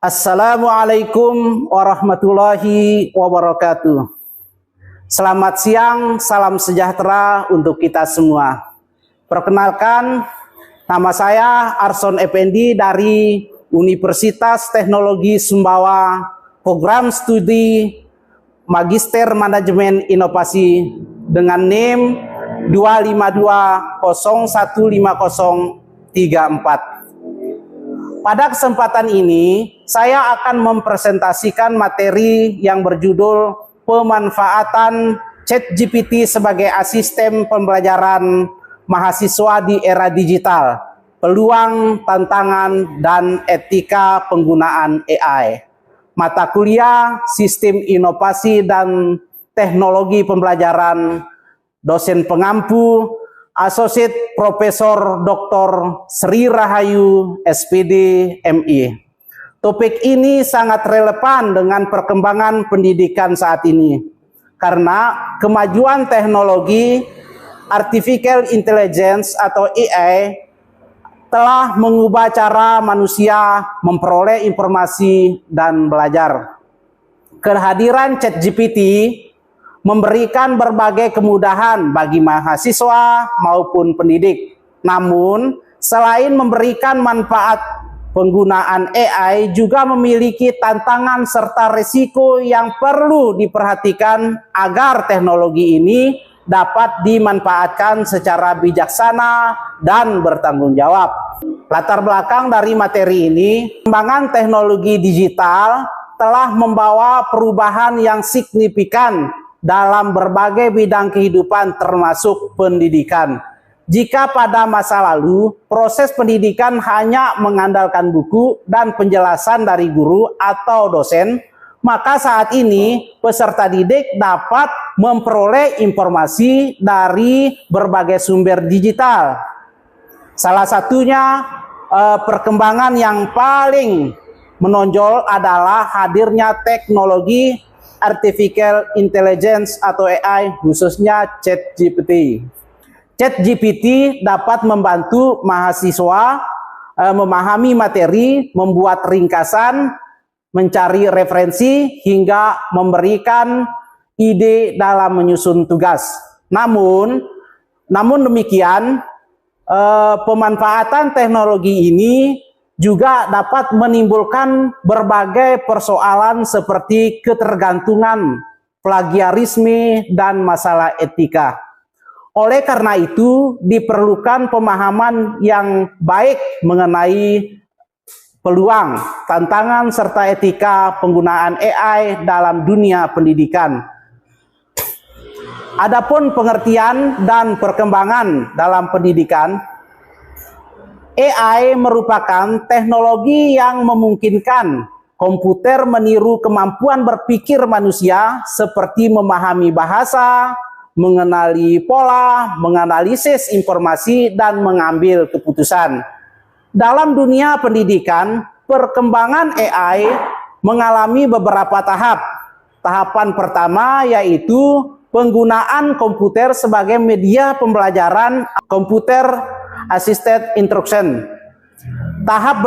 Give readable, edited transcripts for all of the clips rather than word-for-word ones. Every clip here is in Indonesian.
Assalamualaikum warahmatullahi wabarakatuh. Selamat siang, salam sejahtera untuk kita semua. Perkenalkan, nama saya Arson Effendi dari Universitas Teknologi Sumbawa, Program Studi Magister Manajemen Inovasi dengan NIM 252015034. Pada kesempatan ini, saya akan mempresentasikan materi yang berjudul pemanfaatan ChatGPT sebagai asisten pembelajaran mahasiswa di era digital, peluang, tantangan, dan etika penggunaan AI. Mata kuliah Sistem Inovasi dan Teknologi Pembelajaran, dosen pengampu Associate Profesor Dr. Sri Rahayu, SPD, MI. Topik ini sangat relevan dengan perkembangan pendidikan saat ini, karena kemajuan teknologi Artificial Intelligence atau AI telah mengubah cara manusia memperoleh informasi dan belajar. Kehadiran ChatGPT memberikan berbagai kemudahan bagi mahasiswa maupun pendidik. Namun, selain memberikan manfaat, penggunaan AI juga memiliki tantangan serta risiko yang perlu diperhatikan agar teknologi ini dapat dimanfaatkan secara bijaksana dan bertanggung jawab. Latar belakang dari materi ini, perkembangan teknologi digital telah membawa perubahan yang signifikan dalam berbagai bidang kehidupan termasuk pendidikan. Jika pada masa lalu proses pendidikan hanya mengandalkan buku dan penjelasan dari guru atau dosen, maka saat ini peserta didik dapat memperoleh informasi dari berbagai sumber digital. Salah satunya perkembangan yang paling menonjol adalah hadirnya teknologi Artificial Intelligence atau AI, khususnya ChatGPT. ChatGPT dapat membantu mahasiswa memahami materi, membuat ringkasan, mencari referensi, hingga memberikan ide dalam menyusun tugas. Namun demikian, pemanfaatan teknologi ini juga dapat menimbulkan berbagai persoalan seperti ketergantungan, plagiarisme, dan masalah etika. Oleh karena itu, diperlukan pemahaman yang baik mengenai peluang, tantangan, serta etika penggunaan AI dalam dunia pendidikan. Adapun pengertian dan perkembangan dalam pendidikan, AI merupakan teknologi yang memungkinkan komputer meniru kemampuan berpikir manusia seperti memahami bahasa, mengenali pola, menganalisis informasi, dan mengambil keputusan. Dalam dunia pendidikan, perkembangan AI mengalami beberapa tahap. Tahapan pertama yaitu penggunaan komputer sebagai media pembelajaran, computer assisted instruction. Tahap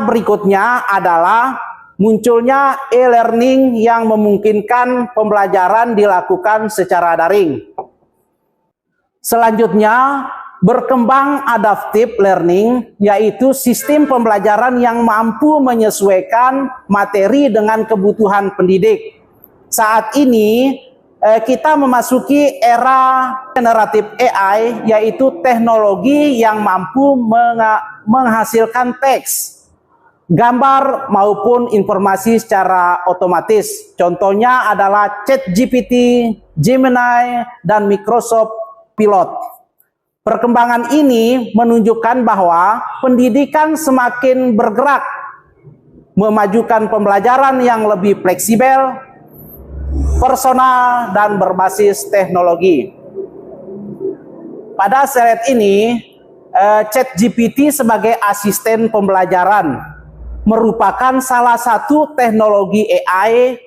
berikutnya adalah munculnya e-learning yang memungkinkan pembelajaran dilakukan secara daring. Selanjutnya, berkembang adaptive learning, yaitu sistem pembelajaran yang mampu menyesuaikan materi dengan kebutuhan pendidik. Saat ini kita memasuki era generatif AI, yaitu teknologi yang mampu menghasilkan teks, gambar, maupun informasi secara otomatis. Contohnya adalah ChatGPT, Gemini, dan Microsoft Pilot. Perkembangan ini menunjukkan bahwa pendidikan semakin bergerak, memajukan pembelajaran yang lebih fleksibel, personal, dan berbasis teknologi. Pada slide ini, ChatGPT sebagai asisten pembelajaran merupakan salah satu teknologi AI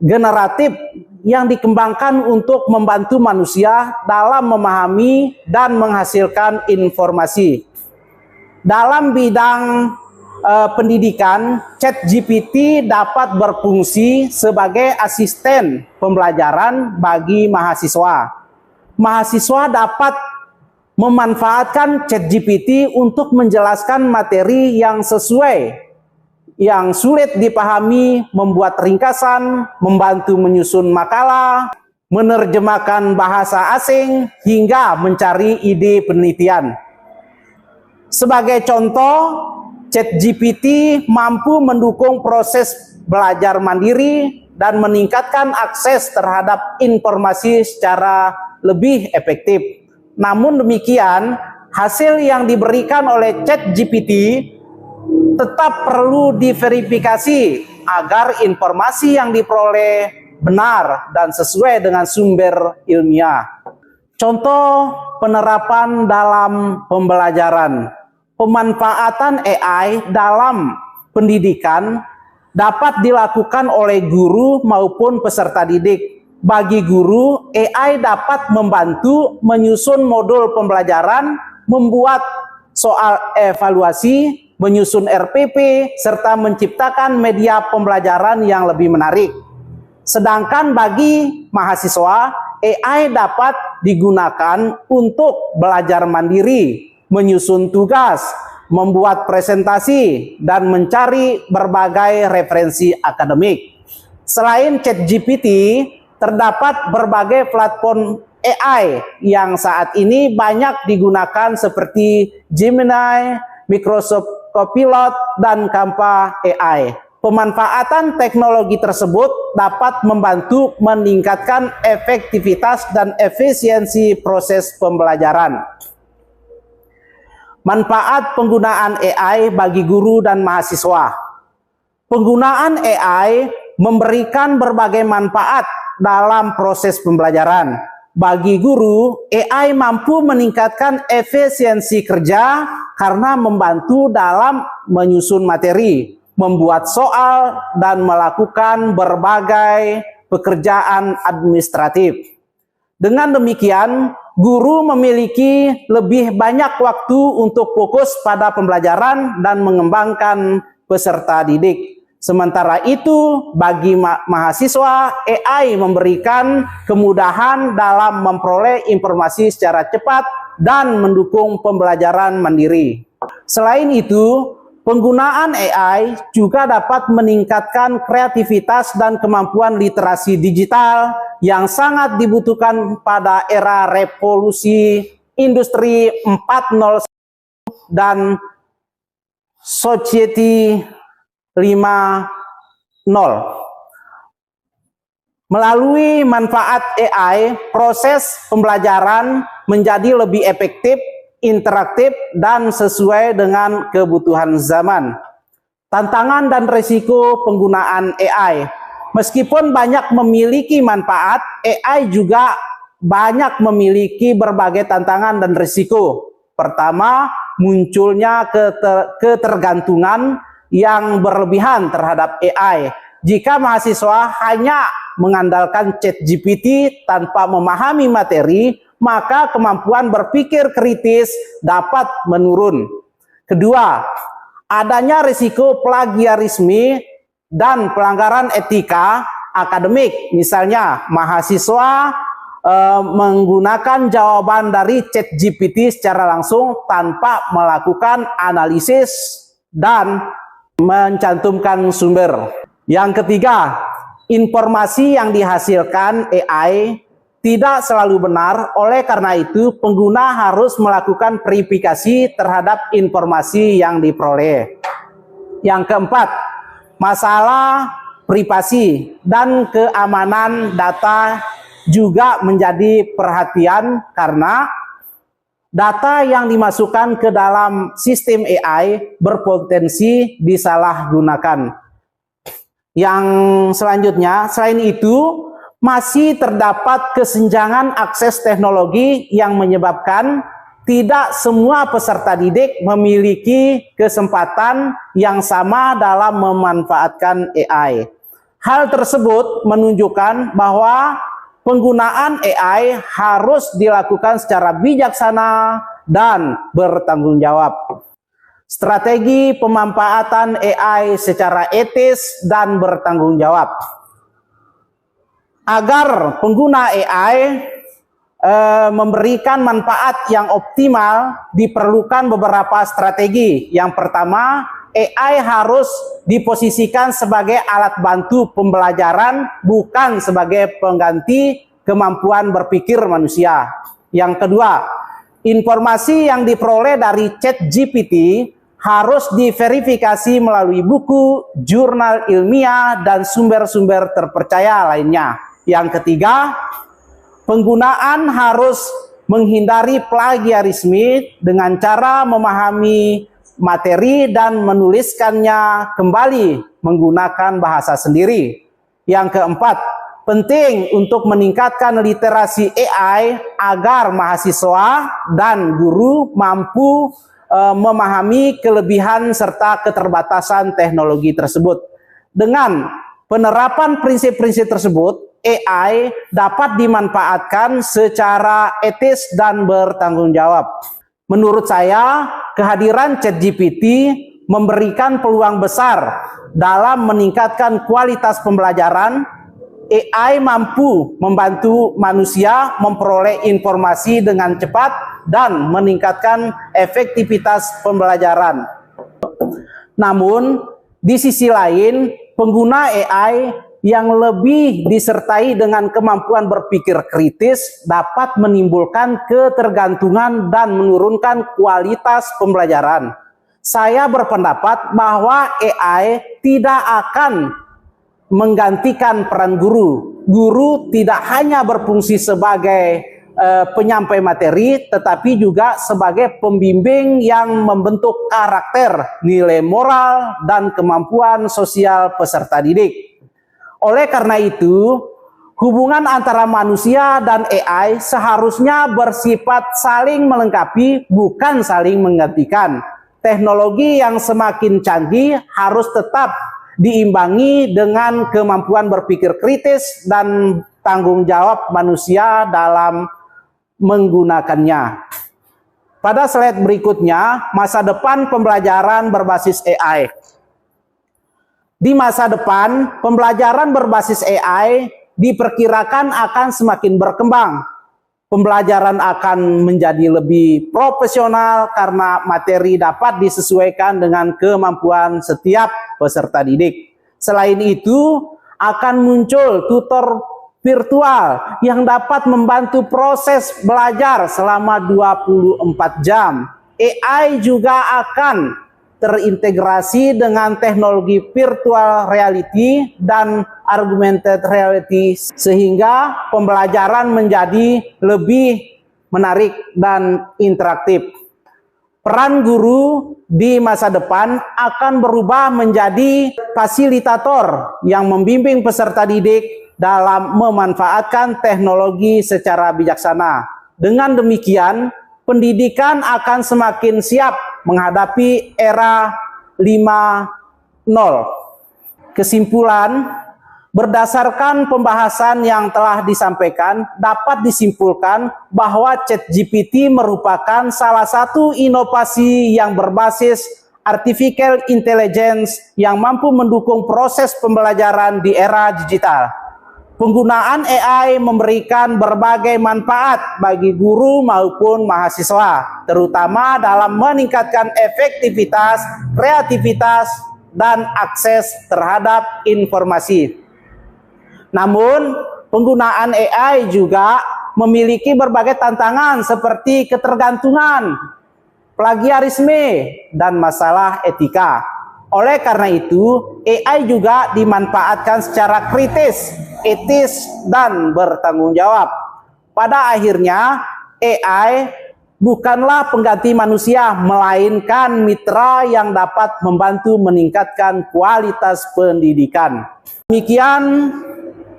generatif yang dikembangkan untuk membantu manusia dalam memahami dan menghasilkan informasi. Dalam bidang pendidikan, ChatGPT dapat berfungsi sebagai asisten pembelajaran bagi mahasiswa. Mahasiswa dapat memanfaatkan ChatGPT untuk menjelaskan materi yang sesuai, yang sulit dipahami, membuat ringkasan, membantu menyusun makalah, menerjemahkan bahasa asing, hingga mencari ide penelitian. Sebagai contoh, ChatGPT mampu mendukung proses belajar mandiri dan meningkatkan akses terhadap informasi secara lebih efektif. Namun demikian, hasil yang diberikan oleh ChatGPT tetap perlu diverifikasi agar informasi yang diperoleh benar dan sesuai dengan sumber ilmiah. Contoh penerapan dalam pembelajaran. Pemanfaatan AI dalam pendidikan dapat dilakukan oleh guru maupun peserta didik. Bagi guru, AI dapat membantu menyusun modul pembelajaran, membuat soal evaluasi, menyusun RPP, serta menciptakan media pembelajaran yang lebih menarik. Sedangkan bagi mahasiswa, AI dapat digunakan untuk belajar mandiri, menyusun tugas, membuat presentasi, dan mencari berbagai referensi akademik. Selain ChatGPT, terdapat berbagai platform AI yang saat ini banyak digunakan seperti Gemini, Microsoft Copilot, dan Canva AI. Pemanfaatan teknologi tersebut dapat membantu meningkatkan efektivitas dan efisiensi proses pembelajaran. Manfaat penggunaan AI bagi guru dan mahasiswa. Penggunaan AI memberikan berbagai manfaat dalam proses pembelajaran. Bagi guru, AI mampu meningkatkan efisiensi kerja karena membantu dalam menyusun materi, membuat soal, dan melakukan berbagai pekerjaan administratif. Dengan demikian, guru memiliki lebih banyak waktu untuk fokus pada pembelajaran dan mengembangkan peserta didik. Sementara itu, bagi mahasiswa, AI memberikan kemudahan dalam memperoleh informasi secara cepat dan mendukung pembelajaran mandiri. Selain itu, penggunaan AI juga dapat meningkatkan kreativitas dan kemampuan literasi digital yang sangat dibutuhkan pada era revolusi industri 4.0 dan society 5.0. Melalui manfaat AI, proses pembelajaran menjadi lebih efektif, interaktif, dan sesuai dengan kebutuhan zaman. Tantangan dan risiko penggunaan AI. Meskipun banyak memiliki manfaat, AI juga banyak memiliki berbagai tantangan dan risiko. Pertama, munculnya ketergantungan yang berlebihan terhadap AI. Jika mahasiswa hanya mengandalkan ChatGPT tanpa memahami materi, maka kemampuan berpikir kritis dapat menurun. Kedua, adanya risiko plagiarisme dan pelanggaran etika akademik. Misalnya, mahasiswa menggunakan jawaban dari ChatGPT secara langsung tanpa melakukan analisis dan mencantumkan sumber. Yang ketiga, informasi yang dihasilkan AI tidak selalu benar. Oleh karena itu, pengguna harus melakukan verifikasi terhadap informasi yang diperoleh. Yang keempat, masalah privasi dan keamanan data juga menjadi perhatian karena data yang dimasukkan ke dalam sistem AI berpotensi disalahgunakan. Yang selanjutnya, selain itu, masih terdapat kesenjangan akses teknologi yang menyebabkan tidak semua peserta didik memiliki kesempatan yang sama dalam memanfaatkan AI. Hal tersebut menunjukkan bahwa penggunaan AI harus dilakukan secara bijaksana dan bertanggung jawab. Strategi pemanfaatan AI secara etis dan bertanggung jawab. Agar pengguna AI memberikan manfaat yang optimal, diperlukan beberapa strategi. Yang pertama, AI harus diposisikan sebagai alat bantu pembelajaran, bukan sebagai pengganti kemampuan berpikir manusia. Yang kedua, informasi yang diperoleh dari ChatGPT harus diverifikasi melalui buku, jurnal ilmiah, dan sumber-sumber terpercaya lainnya. Yang ketiga, penggunaan harus menghindari plagiarisme dengan cara memahami materi dan menuliskannya kembali menggunakan bahasa sendiri. Yang keempat, penting untuk meningkatkan literasi AI agar mahasiswa dan guru mampu memahami kelebihan serta keterbatasan teknologi tersebut. Dengan penerapan prinsip-prinsip tersebut, AI dapat dimanfaatkan secara etis dan bertanggung jawab. Menurut saya, kehadiran ChatGPT memberikan peluang besar dalam meningkatkan kualitas pembelajaran. AI mampu membantu manusia memperoleh informasi dengan cepat dan meningkatkan efektivitas pembelajaran. Namun, di sisi lain, pengguna AI yang lebih disertai dengan kemampuan berpikir kritis dapat menimbulkan ketergantungan dan menurunkan kualitas pembelajaran. Saya berpendapat bahwa AI tidak akan menggantikan peran guru. Guru tidak hanya berfungsi sebagai penyampai materi, tetapi juga sebagai pembimbing yang membentuk karakter, nilai moral, dan kemampuan sosial peserta didik. Oleh karena itu, hubungan antara manusia dan AI seharusnya bersifat saling melengkapi, bukan saling menggantikan. Teknologi yang semakin canggih harus tetap diimbangi dengan kemampuan berpikir kritis dan tanggung jawab manusia dalam menggunakannya. Pada slide berikutnya, masa depan pembelajaran berbasis AI. Di masa depan, pembelajaran berbasis AI diperkirakan akan semakin berkembang. Pembelajaran akan menjadi lebih profesional karena materi dapat disesuaikan dengan kemampuan setiap peserta didik. Selain itu, akan muncul tutor virtual yang dapat membantu proses belajar selama 24 jam. AI juga akan terintegrasi dengan teknologi virtual reality dan augmented reality sehingga pembelajaran menjadi lebih menarik dan interaktif. Peran guru di masa depan akan berubah menjadi fasilitator yang membimbing peserta didik dalam memanfaatkan teknologi secara bijaksana. Dengan demikian, pendidikan akan semakin siap menghadapi era 5.0. Kesimpulan, berdasarkan pembahasan yang telah disampaikan, dapat disimpulkan bahwa ChatGPT merupakan salah satu inovasi yang berbasis artificial intelligence yang mampu mendukung proses pembelajaran di era digital. Penggunaan AI memberikan berbagai manfaat bagi guru maupun mahasiswa, terutama dalam meningkatkan efektivitas, kreativitas, dan akses terhadap informasi. Namun, penggunaan AI juga memiliki berbagai tantangan seperti ketergantungan, plagiarisme, dan masalah etika. Oleh karena itu, AI juga dimanfaatkan secara kritis, etis, dan bertanggung jawab. Pada akhirnya, AI bukanlah pengganti manusia, melainkan mitra yang dapat membantu meningkatkan kualitas pendidikan. Demikian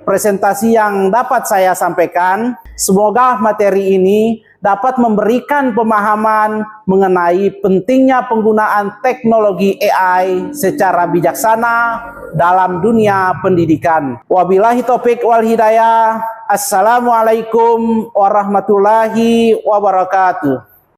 presentasi yang dapat saya sampaikan. Semoga materi ini dapat memberikan pemahaman mengenai pentingnya penggunaan teknologi AI secara bijaksana dalam dunia pendidikan. Wabillahi taufik wal hidayah. Assalamualaikum warahmatullahi wabarakatuh.